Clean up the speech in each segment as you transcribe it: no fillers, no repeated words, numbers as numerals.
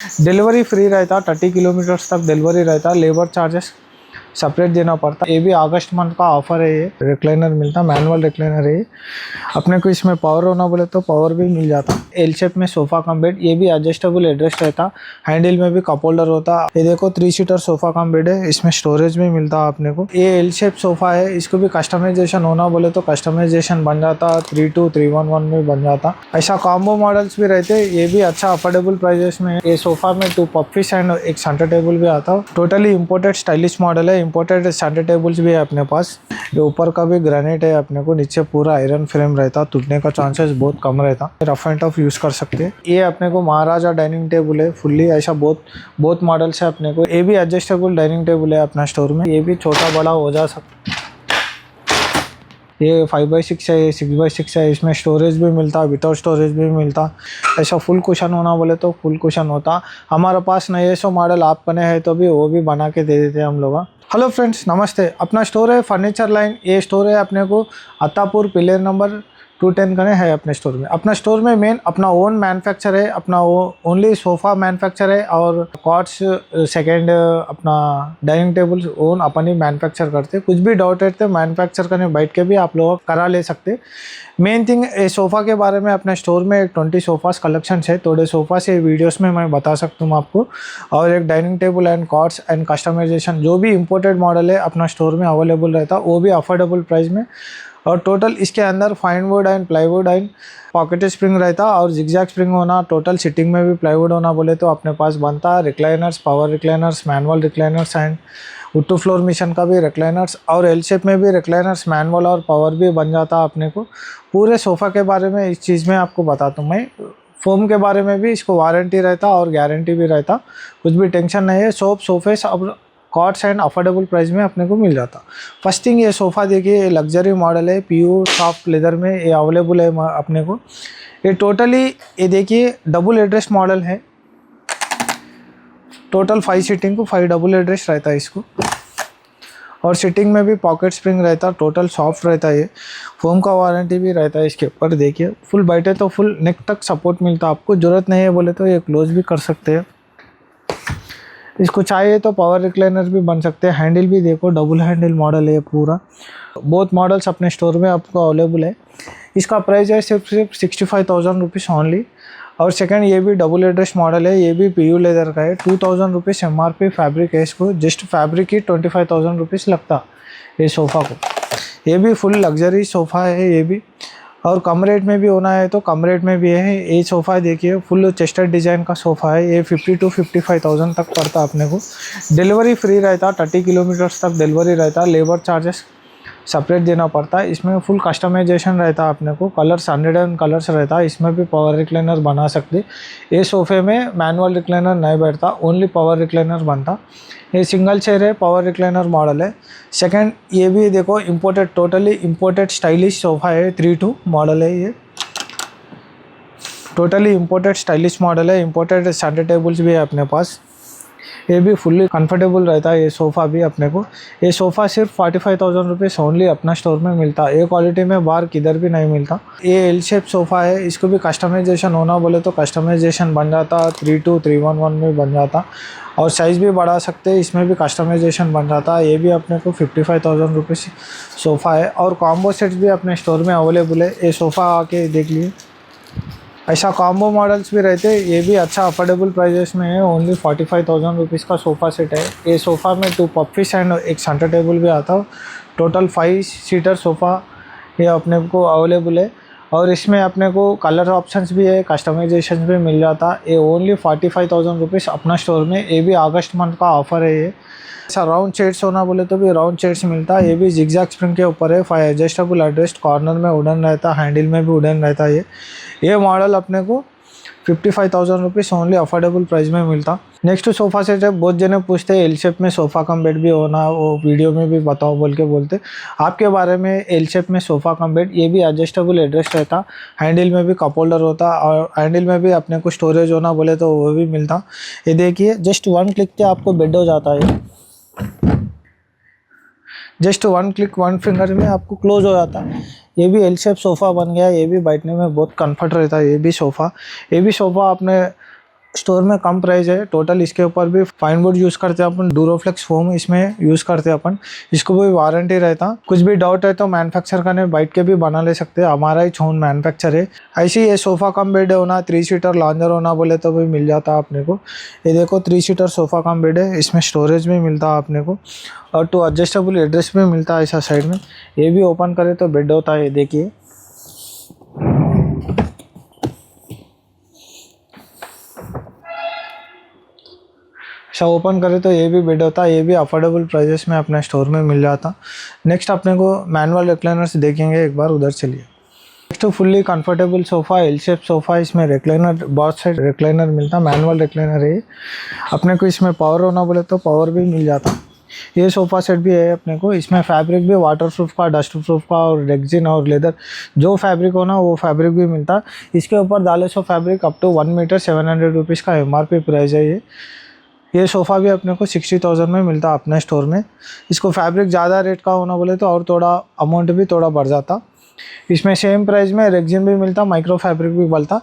Delivery free रहता, 30 kilometres तक delivery रहता, लेबर चार्जेस सेपरेट देना पड़ता। ये भी अगस्त मंथ का ऑफर है। ये रिक्लाइनर मिलता, मैनुअल रिक्लाइनर है। अपने को इसमें पावर होना बोले तो पावर भी मिल जाता। एल शेप में सोफ़ा कम बेड, ये भी एडजस्टेबल एड्रेस रहता, हैंडल में भी कप होल्डर होता। ये देखो 3 सीटर सोफ़ा कम बेड है, इसमें स्टोरेज भी मिलता अपने को। ये एल शेप सोफ़ा है, इसको भी कस्टमाइजेशन होना बोले तो कस्टमाइजेशन बन जाता, 32,311 में बन जाता। ऐसा कॉम्बो मॉडल्स भी रहते, ये भी अच्छा अफोर्डेबल प्राइजेस में। ये सोफ़ा में 2 पफिस एंड एक सेंटर टेबल भी आता। टोटली इम्पोर्टेड स्टाइलिश मॉडल है, इम्पोर्टेड सेंटर टेबल्स भी है अपने पास। ये ऊपर का भी ग्रेनाइट है अपने को, नीचे पूरा आयरन फ्रेम रहता, टूटने का चांसेस बहुत कम रहता। रफ एंड टफ यूज कर सकते हैं। ये अपने को महाराजा डाइनिंग टेबल है, फुल्ली ऐसा बहुत मॉडल्स है अपने को। ये भी एडजस्टेबल डाइनिंग टेबल है अपना स्टोर में, ये भी छोटा बड़ा हो जा सकता। ये 5x6 है, ये 6x6 है, इसमें स्टोरेज भी मिलता, विदाउट स्टोरेज भी मिलता। ऐसा फुल कुशन होना बोले तो फुल कुशन होता। हमारे पास नहीं है सो मॉडल, आप बने हैं तो भी वो भी बना के दे देते हैं हम लोग। हेलो फ्रेंड्स, नमस्ते। अपना स्टोर है फर्नीचर लाइन। ये स्टोर है अपने को अत्तापुर पिलर नंबर 210 का है अपने स्टोर में। अपना स्टोर में मेन अपना ओन मैन्युफैक्चर है, अपना वो ओनली सोफ़ा मैन्युफैक्चर है और कॉट्स सेकंड अपना डाइनिंग टेबल ओन अपन ही मैन्युफैक्चर करते। कुछ भी डाउट है तो मैन्युफैक्चर करने बैठ के भी आप लोग करा ले सकते। मेन थिंग सोफ़ा के बारे में अपने स्टोर में 20 सोफ़ास कलेक्शन है। थोड़े सोफ़ा से वीडियोस में मैं बता सकता हूँ आपको। और एक dining table and cots and customization जो भी इम्पोर्टेड मॉडल है अपना स्टोर में अवेलेबल रहता, वो भी अफोर्डेबल प्राइस में। और टोटल इसके अंदर fine wood and plywood and pocket spring रहता और जिगजैग स्प्रिंग होना। टोटल सिटिंग में भी प्लाईवुड होना बोले तो अपने पास बनता। Recliners, power recliners, manual recliners and wood to floor mission का भी रिक्लाइनर्स, और एल शेप में भी रिक्लाइनर्स मैनुअल और पावर भी बन जाता अपने को। पूरे सोफ़ा के बारे में इस चीज़ में आपको बताता हूँ मैं। फोम के बारे में भी इसको वारंटी रहता और गारंटी भी रहता, कुछ भी टेंशन नहीं है। सोफे अब कॉट्स एंड अफोर्डेबल प्राइस में अपने को मिल जाता। फर्स्ट थिंग ये सोफ़ा देखिए, ये लग्जरी मॉडल है, प्योर सॉफ्ट लेदर में ये अवेलेबल है अपने को। ये टोटली ये देखिए डबल एड्रेस मॉडल है। टोटल 5 सीटिंग को 5 डबल एड्रेस रहता है इसको। और सीटिंग में भी पॉकेट स्प्रिंग रहता, टोटल सॉफ्ट रहता है। ये फोम का वारंटी भी रहता है इसके ऊपर। देखिए फुल बैठे तो फुल नेक तक सपोर्ट मिलता, आपको ज़रूरत नहीं है बोले तो ये क्लोज भी कर सकते हैं। इसको चाहिए तो पावर रिक्लाइनर भी बन सकते हैं। हैंडल भी देखो डबल हैंडल मॉडल है पूरा। बहुत मॉडल्स अपने स्टोर में आपको अवेलेबल है। इसका प्राइस है सिर्फ 65,000 रुपीज़ ओनली। और सेकंड ये भी डबल एड्रेस मॉडल है, ये भी पीयू लेदर का है। 2,000 रुपीज़ MRP फैब्रिक है इसको, जस्ट फैब्रिक ही 25,000 रुपीज़ लगता ये सोफ़ा को। ये भी फुल लग्जरी सोफ़ा है ये भी। और कम रेट में भी होना है तो कम रेट में भी है। ये सोफ़ा देखिए फुल चेस्टेड डिज़ाइन का सोफ़ा है। ये 50 to 55,000 तक पड़ता अपने को। डिलीवरी फ्री रहता, 30 किलोमीटर्स तक डिलीवरी रहता, लेबर चार्जेस सेपरेट देना पड़ता है। इसमें फुल कस्टमाइजेशन रहता अपने को, कलर्स 100 कलर्स रहता। इसमें भी पावर रिक्लाइनर बना सकते। ये सोफ़े में मैनुअल रिक्लाइनर नहीं बैठता, ओनली पावर रिक्लाइनर बनता। ये सिंगल चेयर है, पावर रिक्लाइनर मॉडल है। सेकंड ये भी देखो imported, totally imported stylish sofa है, 3-2 मॉडल है ये। टोटली इम्पोर्टेड स्टाइलिश मॉडल है, इम्पोर्टेड सेंटर टेबल्स भी है अपने पास। ये भी फुल्ली कंफर्टेबल रहता है ये सोफ़ा भी अपने को। ये सोफ़ा सिर्फ 45,000 रुपीज़ ओनली अपना स्टोर में मिलता है। ये क्वालिटी में बाहर किधर भी नहीं मिलता। ये एल शेप सोफ़ा है, इसको भी कस्टमाइजेशन होना बोले तो कस्टमाइजेशन बन जाता, 32,311 में बन जाता। और साइज़ भी बढ़ा सकते हैं, इसमें भी कस्टमाइजेशन बन जाता है। ये भी अपने को 55,000 रुपीज़ सोफ़ा है। और कॉम्बो सेट्स भी अपने स्टोर में अवेलेबल है। ये सोफ़ा आके देख लिए, ऐसा कॉम्बो मॉडल्स भी रहते हैं। ये भी अच्छा अफोर्डेबल प्राइजेस में है, ओनली 45,000 रुपीज़ का सोफ़ा सेट है। ये सोफ़ा में 2 पफिस एंड एक सेंटर टेबल भी आता है। टोटल 5 सीटर सोफ़ा ये अपने को अवेलेबल है। और इसमें अपने को कलर ऑप्शंस भी है, कस्टमाइजेशन भी मिल जाता। ये ओनली 45,000 रुपीज़ अपना स्टोर में। ये भी अगस्त मंथ का ऑफ़र है ये। ऐसा राउंड चेयर्स होना बोले तो भी राउंड चेयर्स मिलता है। ये भी जिगजैग स्प्रिंग के ऊपर है, 5 एडजस्टेबल एड्रेस्ट, कॉर्नर में वुडन रहता, हैंडल में भी वुडन रहता है। ये मॉडल अपने को 55,000 रुपीज़ ओनली अफोर्डेबल प्राइस में मिलता। नेक्स्ट सोफ़ा सेट है, बहुत जने पूछते हैं एल शेप में सोफ़ा कम बेड भी होना, वो वीडियो में भी बताओ बोल के बोलते आपके बारे में। एल शेप में सोफ़ा कम बेड, ये भी एडजस्टेबल एड्रेस रहता, हैंडल में भी कप होल्डर होता और हैंडल में भी अपने को स्टोरेज होना बोले तो वो भी मिलता। ये देखिए जस्ट 1 क्लिक पे आपको बेड हो जाता है। जस्ट 1 क्लिक 1 फिंगर में आपको क्लोज हो जाता है। ये भी एल शेप सोफ़ा बन गया। ये भी बैठने में बहुत कंफर्ट रहता है। ये भी सोफ़ा अपने स्टोर में कम प्राइस है टोटल। इसके ऊपर भी फाइन वुड यूज़ करते हैं अपन, डूरोफ्लेक्स फोम इसमें यूज़ करते हैं अपन। इसको भी वारंटी रहता। कुछ भी डाउट है तो मैन्युफैक्चर का नहीं बैठ के भी बना ले सकते हैं, हमारा ही छोन मैन्युफैक्चर है। ऐसे ये सोफ़ा कम बेड होना, 3 सीटर लॉन्जर होना बोले तो भी मिल जाता है अपने को। ये देखो 3 सीटर सोफ़ा कम बेड है, इसमें स्टोरेज भी मिलता है अपने को और 2 एडजस्टेबल एड्रेस भी मिलता है ऐसा साइड में। ये भी ओपन करे तो बेड होता है, देखिए। अच्छा ओपन करें तो ये भी बेड होता है, ये भी अफोर्डेबल प्राइजेस में अपने स्टोर में मिल जाता। नेक्स्ट अपने को मैनुअल रिक्लाइनर्स देखेंगे, एक बार उधर चलिए। Next fully comfortable sofa, L shape sofa, इसमें रिक्लाइनर बहुत साइड रिक्लाइनर मिलता, मैनुअल रिक्लाइनर है। अपने को इसमें पावर होना बोले तो पावर भी मिल जाता। ये सोफ़ा सेट भी है अपने को, इसमें फैब्रिक भी वाटर प्रूफ का, डस्ट प्रूफ का और रेक्जिन और लेदर जो फैब्रिक हो ना वो फैब्रिक भी मिलता। इसके ऊपर डाले so fabric up to 1 meter 700 rupees का MRP प्राइस है। ये सोफ़ा भी अपने को 60,000 में मिलता अपने स्टोर में। इसको फैब्रिक ज़्यादा रेट का होना बोले तो और थोड़ा अमाउंट भी थोड़ा बढ़ जाता। इसमें सेम प्राइस में रेक्जिन भी मिलता, माइक्रो फैब्रिक भी मिलता।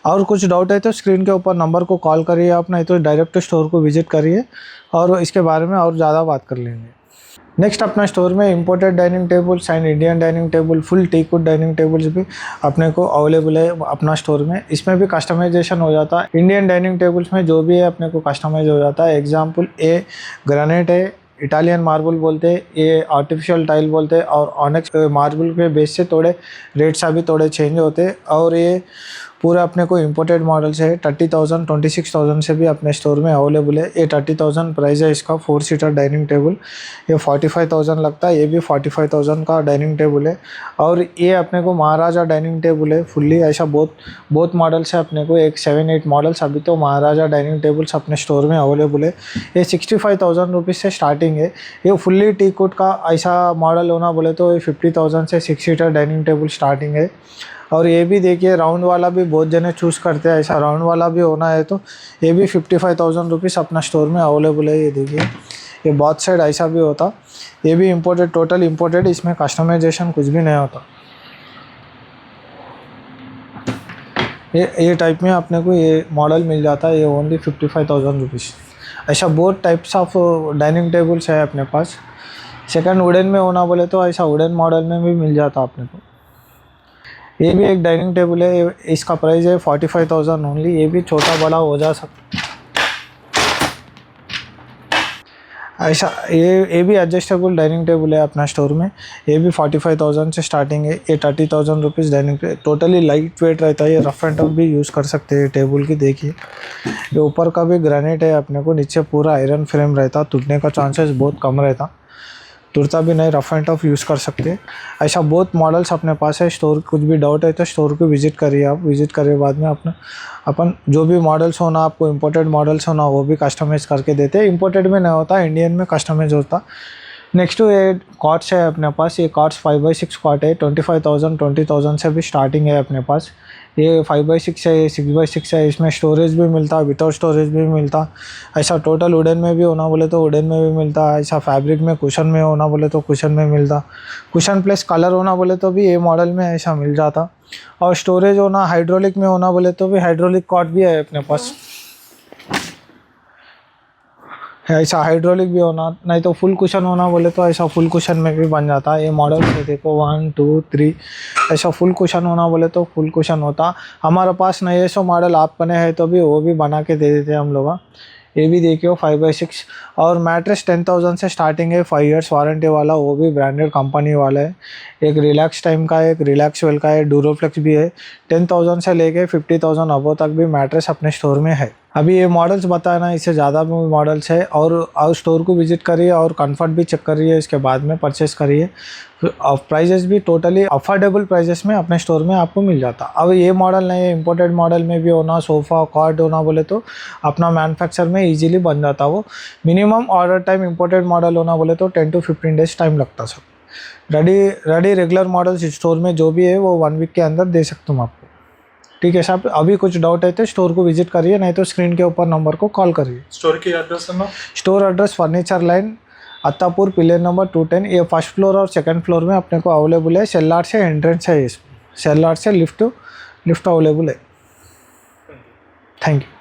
और कुछ डाउट है तो स्क्रीन के ऊपर नंबर को कॉल करिए आप, नहीं तो डायरेक्ट स्टोर को विजिट करिए और इसके बारे में और ज़्यादा बात कर लेंगे। नेक्स्ट अपना स्टोर में imported dining tables and Indian dining table, full teakwood dining tables भी अपने को अवेलेबल है अपना स्टोर में। इसमें भी कस्टमाइजेशन हो जाता है। इंडियन डाइनिंग टेबल्स में जो भी है अपने को कस्टमाइज हो जाता है। एग्जांपल ए ग्रेनाइट है, इटालियन मार्बल बोलते हैं, ये आर्टिफिशियल टाइल बोलते हैं और ऑनेक्स मार्बल के बेस से थोड़े रेट्स अभी थोड़े चेंज होते हैं। और ये पूरा अपने को इंपोर्टेड मॉडल्स है। 30,000 26,000 से भी अपने स्टोर में अवेलेबल है। ये 30,000 प्राइस है इसका 4 सीटर डाइनिंग टेबल। ये 45,000 लगता है, ये भी 45,000 का डाइनिंग टेबल है। और ये अपने को महाराजा डाइनिंग टेबल है फुल्ली, ऐसा बहुत मॉडल्स है अपने को, एक 7-8 मॉडल्स अभी तो महाराजा डाइनिंग टेबल्स अपने स्टोर में अवेलेबल है। ये 65,000 रुपीज़ से स्टार्टिंग है। ये फुल्ली टीकवुड का ऐसा मॉडल होना बोले तो ये 50,000 से 6 सीटर डाइनिंग टेबल स्टार्टिंग है। और ये भी देखिए राउंड वाला भी बहुत जने चूज़ करते हैं, ऐसा राउंड वाला भी होना है तो ये भी 55,000 रुपीज़ अपना स्टोर में अवेलेबल है। ये देखिए ये बहुत साइड ऐसा भी होता, ये भी इम्पोर्टेड, टोटल इम्पोर्टेड, इसमें कस्टमाइजेशन कुछ भी नहीं होता। ये टाइप में अपने को ये मॉडल मिल जाता है, ये ओनली 55,000 रुपीज़। ऐसा बहुत टाइप्स ऑफ डाइनिंग टेबल्स है अपने पास। सेकंड वुडन में होना बोले तो ऐसा वुडन मॉडल में भी मिल जाता अपने को। ये भी एक डाइनिंग टेबल है, इसका प्राइस है 45,000 ओनली। ये भी छोटा बड़ा हो जा सकता ऐसा। ये भी एडजस्टेबल डाइनिंग टेबल है अपना स्टोर में। ये भी 45,000 से स्टार्टिंग है। ये 30,000 rupees dining table, totally light weight रहता है। ये रफ एंड टफ भी यूज़ कर सकते हैं टेबल की। देखिए ये ऊपर का भी ग्रेनाइट है अपने को, नीचे पूरा आयरन फ्रेम रहता, टूटने का चांसेस बहुत कम रहता, टूटता भी नहीं, रफ एंड टफ यूज़ कर सकते हैं। ऐसा बहुत मॉडल्स अपने पास है। स्टोर कुछ भी डाउट है तो स्टोर को विजिट करिए आप। विजिट करे बाद में अपन जो भी मॉडल्स होना, आपको इंपोर्टेड मॉडल्स होना वो भी कस्टमाइज़ करके देते हैं। इंपोर्टेड में नहीं होता, इंडियन में कस्टमाइज होता। नेक्स्ट ये कॉट्स है अपने पास। ये कॉट्स 5x6 कॉट है, 25,000 20,000 से भी स्टार्टिंग है अपने पास। ये 5x6 है, ये 6x6 है। इसमें स्टोरेज भी मिलता, विदाउट स्टोरेज भी मिलता। ऐसा टोटल वुडन में भी होना बोले तो वुडन में भी मिलता। ऐसा फैब्रिक में कुशन में होना बोले तो कुशन में मिलता। कुशन प्लस कलर होना बोले तो भी ये मॉडल में ऐसा मिल जाता। और स्टोरेज होना हाइड्रोलिक में होना बोले तो भी हाइड्रोलिक कॉट भी है अपने पास। ऐसा हाइड्रोलिक भी होना, नहीं तो फुल कुशन होना बोले तो ऐसा फुल कुशन में भी बन जाता है। ये मॉडल है देखो 1 2 3, ऐसा फुल कुशन होना बोले तो फुल कुशन होता। हमारे पास नहीं है सो मॉडल आप बने हैं तो भी वो भी बना के दे देते हैं हम लोग। ये भी देखिए 5x6। और मैट्रेस 10,000 से स्टार्टिंग है, 5 इयर्स वारंटी वाला, वो भी ब्रांडेड कंपनी वाला है। एक रिलैक्स टाइम का है, एक रिलैक्स वेल का है, डूरोफ्लेक्स भी है। 10,000 से लेके 50,000 अबो तक भी मैट्रेस अपने स्टोर में है। अभी ये मॉडल्स बताया ना, इससे ज़्यादा भी मॉडल्स है। और स्टोर को विजिट करिए और कंफर्ट भी चेक करिए, इसके बाद में परचेस करिए। प्राइजेस भी टोटली अफोर्डेबल प्राइजेस में अपने स्टोर में आपको मिल जाता। अब ये मॉडल नहीं है, इंपोर्टेड मॉडल में भी होना, सोफ़ा कॉट होना बोले तो अपना मैन्युफैक्चर में इजीली बन जाता। वो minimum order time imported model होना बोले तो 10 to 15 डेज टाइम लगता। सब रेडी रेगुलर मॉडल्स स्टोर में जो भी है वो 1 वीक के अंदर दे सकता हूँ आपको। ठीक है साहब, अभी कुछ डाउट है तो स्टोर को विजिट करिए, नहीं तो स्क्रीन के ऊपर नंबर को कॉल करिए। स्टोर की एड्रेस है ना? Store address furniture line, Attapur, pillar number 210। ये फर्स्ट फ्लोर और सेकंड फ्लोर में अपने को अवेलेबल है। सेल से एंट्रेंस है, इस सेल से लिफ्ट अवेलेबल है। Thank you.